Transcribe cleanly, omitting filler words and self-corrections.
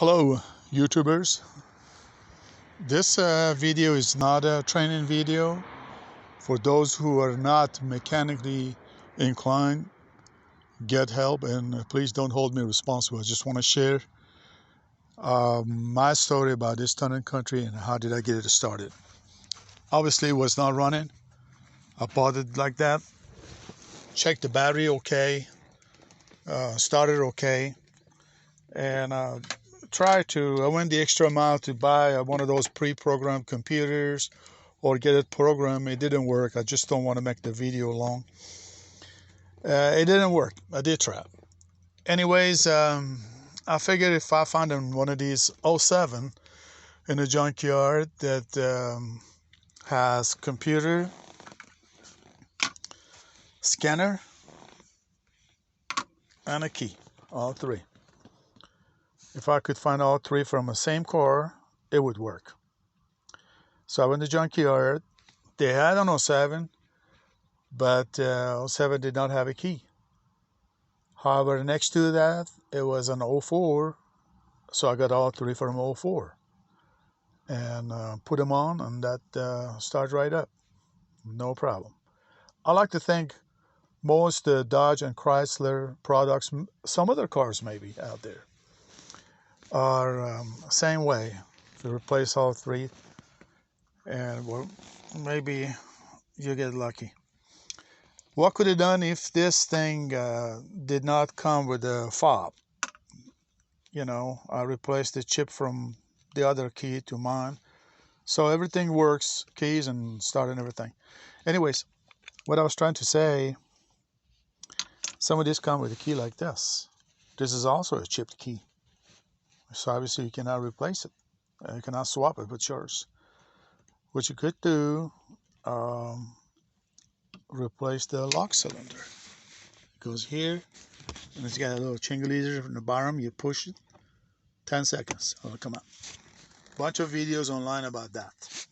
Hello YouTubers. This video is not a training video. For those who are not mechanically inclined, get help, and please don't hold me responsible. I just want to share my story about this tunnel country and how did I get it started. Obviously it was not running. I bought it like that, checked the battery okay, started okay, and I went the extra mile to buy one of those pre-programmed computers or get it programmed. It didn't work. I just don't want to make the video long. It didn't work. I did try. Anyways, I figured if I found one of these '07 in a junkyard that has computer, scanner, and a key, all three. If I could find all three from the same car, it would work. So I went to the junkyard. They had an '07, but '07 did not have a key. However, next to that, it was an '04, so I got all three from '04 and put them on, and that started right up. No problem. I like to think most Dodge and Chrysler products, some other cars maybe out there, are same way. To replace all three, and well, maybe you get lucky. What could have done if this thing did not come with a fob? I replaced the chip from the other key to mine. So everything works, keys and start and everything. Anyways, what I was trying to say, some of these come with a key like this. This is also a chipped key. So obviously you cannot replace it. You cannot swap it with yours. What you could do, replace the lock cylinder. It goes here, and it's got a little chinglizer from the bottom. You push it, 10 seconds, it'll come out. Bunch of videos online about that.